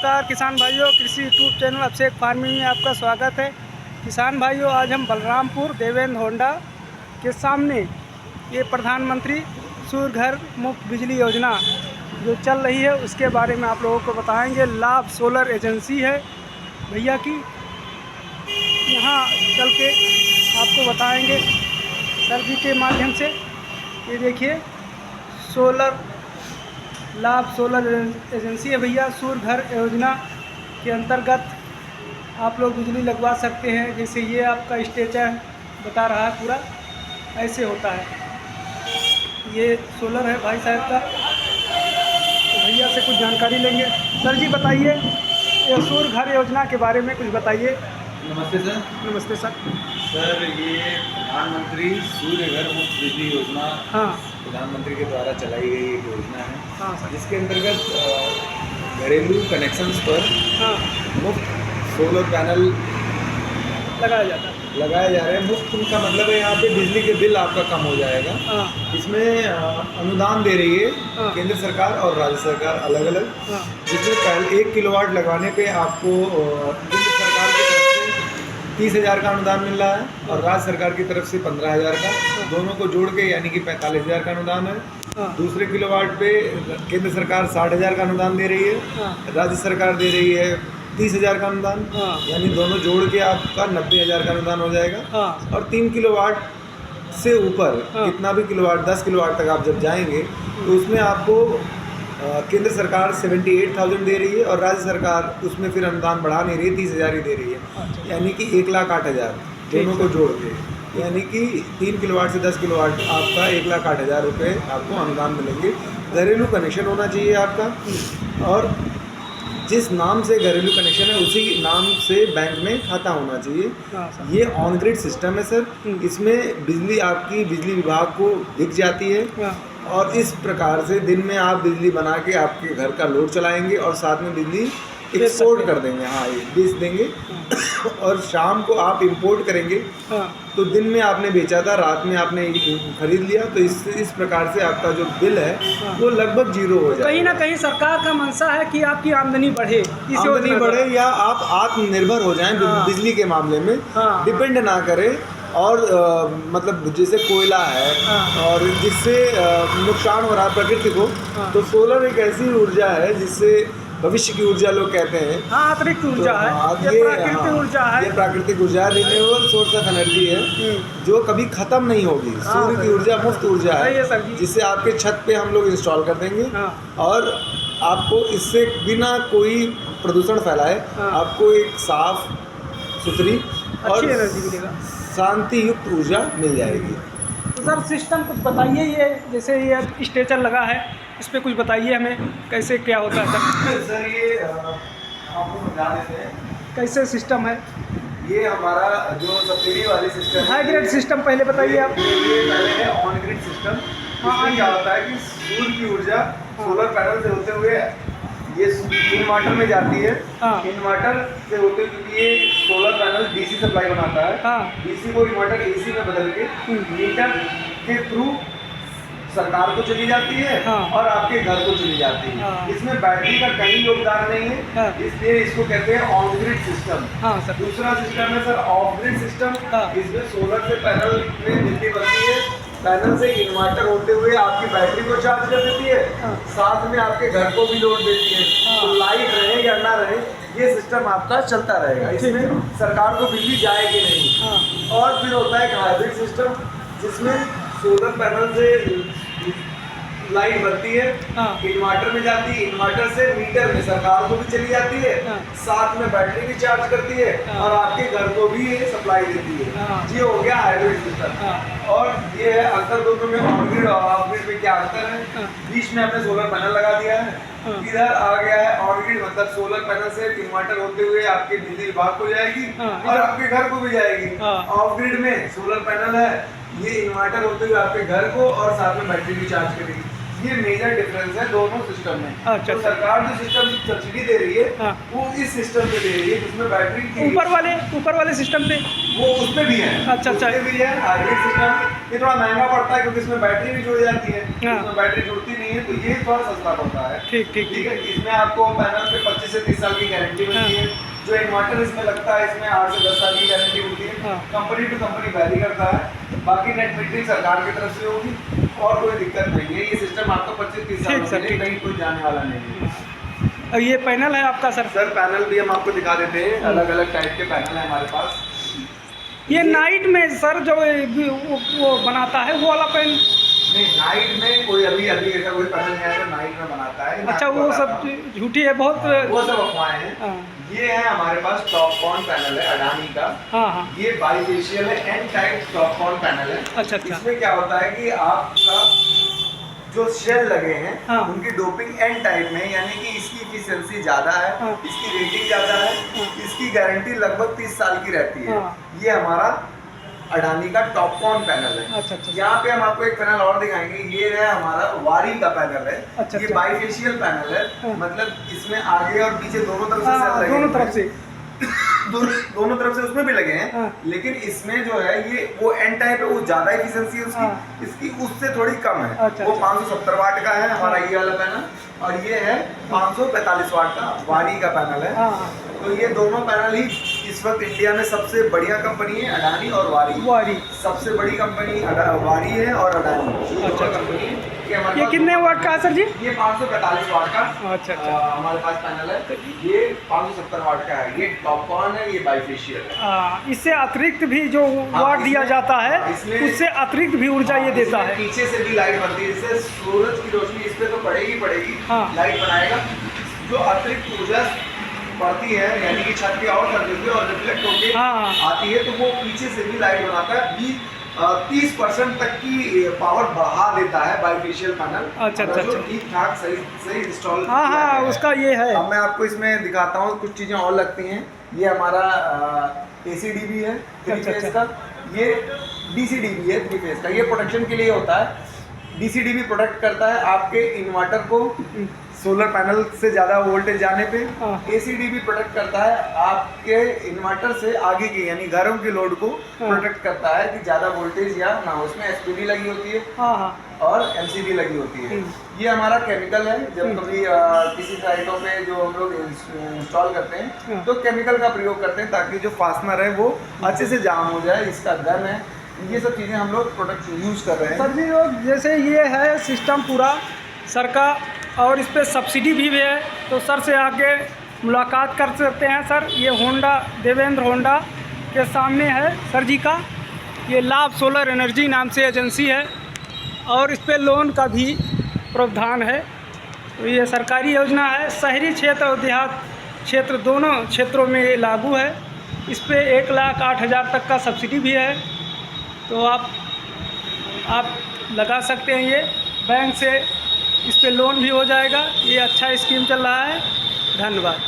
नमस्कार किसान भाइयों, कृषि यूट्यूब चैनल अभिषेक फार्मिंग में आपका स्वागत है। किसान भाइयों, आज हम बलरामपुर देवेंद्र होंडा के सामने ये प्रधानमंत्री सूर्य घर मुफ्त बिजली योजना जो चल रही है उसके बारे में आप लोगों को बताएंगे। लाभ सोलर एजेंसी है भैया की, यहाँ चल के आपको बताएंगे सर जी के माध्यम से। ये देखिए लाभ सोलर एजेंसी है भैया। सूर्य घर योजना के अंतर्गत आप लोग बिजली लगवा सकते हैं। जैसे ये आपका स्ट्रक्चर बता रहा है, पूरा ऐसे होता है। ये सोलर है भाई साहब का, तो भैया से कुछ जानकारी लेंगे। सर जी बताइए, ये सूर्य घर योजना के बारे में कुछ बताइए। नमस्ते सर। नमस्ते सर। सर, ये प्रधानमंत्री सूर्य घर मुफ्त बिजली योजना प्रधानमंत्री के द्वारा चलाई गई एक योजना है। हाँ सर। जिसके अंतर्गत घरेलू कनेक्शंस पर मुफ्त सोलर पैनल लगाया जाता है। लगाए जा रहे हैं। मुफ्त उनका मतलब है यहाँ पे बिजली के बिल आपका कम हो जाएगा। इसमें अनुदान दे रही है केंद्र सरकार और राज्य सरकार अलग अलग। जिसमें पहले 1 किलोवाट लगाने पे आपको केंद्र सरकार की तरफ से 30,000 का अनुदान मिल रहा है और राज्य सरकार की तरफ से 15,000 का, दोनों को जोड़ के यानी कि 45,000 का अनुदान है। दूसरे किलोवाट पे केंद्र सरकार 60,000 का अनुदान दे रही है, राज्य सरकार दे रही है 30,000 का अनुदान, यानी दोनों जोड़ के आपका 90,000 का अनुदान हो जाएगा। और 3 किलोवाट से ऊपर कितना भी किलोवाट, 10 किलोवाट तक आप जब जाएंगे तो उसमें आपको केंद्र सरकार 78,000 दे रही है और राज्य सरकार उसमें फिर अनुदान बढ़ा नहीं रही है, 30,000 ही दे रही है। यानी कि 1,08,000 दोनों को जोड़ के, यानी कि 3 किलोवाट से 10 किलोवाट आपका 1,08,000 रुपये आपको अनुदान मिलेंगे। घरेलू कनेक्शन होना चाहिए आपका, और जिस नाम से घरेलू कनेक्शन है उसी नाम से बैंक में खाता होना चाहिए। ये ऑन ग्रिड सिस्टम है सर। इसमें बिजली आपकी बिजली विभाग को दिख जाती है और इस प्रकार से दिन में आप बिजली बना के आपके घर का लोड चलाएंगे और साथ में बिजली एक्सपोर्ट कर देंगे। हाँ, ये बेच देंगे और शाम को आप इंपोर्ट करेंगे। तो दिन में आपने बेचा था, रात में आपने खरीद लिया, तो इस प्रकार से आपका जो बिल है वो लगभग जीरो हो जाए। कहीं ना कहीं सरकार का मंशा है कि आपकी आमदनी बढ़े, आमदनी बढ़े या आप आत्मनिर्भर हो जाएं बिजली के मामले में, डिपेंड ना करें। और मतलब जैसे कोयला है और जिससे नुकसान हो रहा है प्रकृति को, तो सोलर एक ऐसी ऊर्जा है जिससे भविष्य की ऊर्जा लोग कहते हैं। अतिरिक्त ऊर्जा है, ये प्राकृतिक ऊर्जा है। ये प्राकृतिक ऊर्जा है, रिन्यूएबल सोर्स ऑफ एनर्जी है जो कभी खत्म नहीं होगी। सूर्य की ऊर्जा मुफ्त ऊर्जा है जिससे आपके छत पे हम लोग इंस्टॉल कर देंगे और आपको इससे बिना कोई प्रदूषण फैलाए आपको एक साफ सुथरी और एनर्जी मिलेगा, शांति युक्त ऊर्जा मिल जाएगी। तो सर सिस्टम कुछ बताइए। ये जैसे ये स्ट्रेचर लगा है, इस पर कुछ बताइए हमें, कैसे क्या होता है सर? सर, ये आपको बता देते हैं कैसे सिस्टम है। ये हमारा जो सब्सिडी वाली सिस्टम, हाई ग्रेड सिस्टम पहले बताइए आप। ये पहले है ऑन ग्रिड सिस्टम। इसमें क्या होता है कि सूर्य की ऊर्जा सोलर पैनल से होते हुए ये इन्वर्टर में जाती है। इन्वर्टर से होते हुए, क्योंकि ये सोलर पैनल डीसी सप्लाई बनाता है, डीसी को इन्वर्टर एसी में बदल के मीटर के थ्रू सरकार को चली जाती है और आपके घर को चली जाती है। इसमें बैटरी का कहीं योगदान नहीं है, इसलिए इसको कहते हैं ऑन ग्रिड सिस्टम। दूसरा सिस्टम है सर ऑफ ग्रिड सिस्टम। इसमें सोलर से पैनल में बिजली बनती है, पैनल से इन्वर्टर होते हुए आपकी बैटरी को चार्ज कर देती है, साथ में आपके घर को भी लोड देती है। तो लाइट रहे या ना रहे, ये सिस्टम आपका चलता रहेगा। इसमें सरकार को बिजली जाएगी नहीं। और फिर होता है एक हाइब्रिड सिस्टम जिसमें सोलर पैनल से लाइट बनती है, इन्वर्टर में जाती है, इन्वर्टर से मीटर में सरकार को भी चली जाती है, साथ में बैटरी भी चार्ज करती है और आपके घर को भी ये सप्लाई देती है। ये हो गया हाइब्रिड सिस्टम। और ये है अंतर दोनों में, ऑन ग्रिड और ऑफ ग्रिड में क्या अंतर है। बीच में हमने सोलर पैनल लगा दिया है, इधर आ गया है ऑन ग्रिड, मतलब सोलर पैनल से इन्वर्टर होते हुए आपके बिजली विभाग को जाएगी और आपके घर को भी जाएगी। ऑफ ग्रिड में सोलर पैनल है, ये इन्वर्टर होते हुए आपके घर को और साथ में बैटरी भी चार्ज करेगी। ये मेजर डिफरेंस है दोनों सिस्टम में। तो सरकार जो सिस्टम सब्सिडी दे रही है वो इस सिस्टम पे दे रही है जिसमें बैटरी की ऊपर वाले सिस्टम पे वो उसमें भी है। अच्छा भी है हाइब्रिड सिस्टम। ये थोड़ा महंगा पड़ता है क्योंकि इसमें बैटरी भी जुड़ जाती है, इसमें बैटरी जुड़ती नहीं नहीं है तो ये थोड़ा सस्ता पड़ता है। ठीक ठीक ठीक है, इसमें आपको पैनल पे 25 से 30 साल की गारंटी मिलती है। जो इन्वर्टर इसमें लगता है इसमें 8 से 10 साल की गारंटी मिलती है। कंपनी टू कंपनी वैरी करता है। बाकी नेट मीटरिंग सरकार की तरफ से होगी और कोई दिक्कत नहीं है। ये सिस्टम आपको 25-30 साल में कहीं कोई जाने वाला नहीं है। और ये पैनल है आपका सर? सर पैनल भी हम आपको दिखा देते हैं, अलग अलग टाइप के पैनल है हमारे पास। ये नाइट में सर जो वो बनाता है वो वाला पैन? नहीं, नाइट में कोई अभी ऐसा कोई पैनल नहीं है जो नाइट में बनाता है। अच्छा, वो सब झूठी है बहुत, वो सब अफवाहें हैं। ये है हमारे पास टॉपकॉन पैनल है अडानी का। हाँ। ये बाईफेशियल है, एन टाइप टॉपकॉन पैनल है। अच्छा। इसमें क्या होता है कि आपका जो शेल लगे हैं उनकी डोपिंग एन टाइप में, यानी कि इसकी इफिशिएंसी ज़्यादा है, इसकी रेटिंग ज़्यादा है, इसकी गारंटी लगभग 30 साल की रहती है। ये हमारा अडानी का टॉपकॉन पैनल है। अच्छा। यहाँ पे हम आपको एक पैनल और दिखाएंगे। ये है हमारा वारी का पैनल है। अच्छा। ये बाईफेशियल पैनल है, मतलब इसमें आगे और पीछे दोनों तरफ से सेल लगे हैं। दोनों तरफ से उसमें भी लगे हैं। लेकिन इसमें जो है ये वो एन टाइप है, वो ज्यादा एफिशिएंसी है उसकी, इसकी उससे थोड़ी कम है। वो 570 वाट का है हमारा ये वाला पैनल, और ये है 545 वाट का वारी का पैनल है। तो ये दोनों पैनल ही इस वक्त इंडिया में सबसे बढ़िया कंपनी है, अडानी और वारी। सबसे बड़ी कंपनी वारी है और अडानी। अच्छा कंपनी है। ये कितने वाट का है सर जी? ये 545 वाट का। अच्छा। हमारे पास पैनल है। ये 570 वाट का है। ये टॉपकॉन है, ये बाईफेशियल है। इससे अतिरिक्त भी जो वाट दिया जाता है उससे अतिरिक्त भी ऊर्जा ये देता है। पीछे से भी लाइट बनती है, इससे सूरज की रोशनी इस पे तो पड़ेगी। लाइट बनाएगा, जो अतिरिक्त ऊर्जा पड़ती है यानी कि छत की और कर देती है और रिफ्लेक्ट होकर आती है, तो वो पीछे से भी लाइट बनाता है। 30% तक की पावर बढ़ा देता है बाईफेशियल पैनल। अच्छा। ठीक ठाक सही इंस्टॉल। हाँ, उसका ये है। अब मैं आपको इसमें दिखाता हूँ, कुछ चीज़ें और लगती हैं। ये हमारा ACDB है 3 फेज का, ये DCDB है 3 फेज का। ये प्रोटेक्शन के लिए होता है। DCDB प्रोटेक्ट करता है आपके इन्वर्टर को सोलर पैनल से ज़्यादा वोल्टेज जाने पे। ACDB प्रोटेक्ट करता है आपके इन्वर्टर से आगे के यानी घरों के लोड को प्रोटेक्ट करता है कि ज़्यादा वोल्टेज या ना हो। उसमें SPD लगी होती है और MCB लगी होती है। ये हमारा केमिकल है। जब कभी किसी साइटों पे जो हम लोग इंस्टॉल करते हैं तो केमिकल का प्रयोग करते हैं ताकि जो फास्टनर है वो अच्छे से जाम हो जाए। इसका गन है, ये सब चीज़ें हम लोग प्रोडक्ट यूज़ कर रहे हैं। सर जी, जैसे ये है सिस्टम पूरा सर का और इस पर सब्सिडी भी है, तो सर से आके मुलाकात कर सकते हैं। सर ये होंडा, देवेंद्र होंडा के सामने है सर जी का। ये लाभ सोलर एनर्जी नाम से एजेंसी है और इस पर लोन का भी प्रावधान है। तो ये सरकारी योजना है, शहरी क्षेत्र और देहात क्षेत्र दोनों क्षेत्रों में ये लागू है। इस पर 1,08,000 तक का सब्सिडी भी है, तो आप लगा सकते हैं। ये बैंक से इस पे लोन भी हो जाएगा। ये अच्छा स्कीम चल रहा है। धन्यवाद।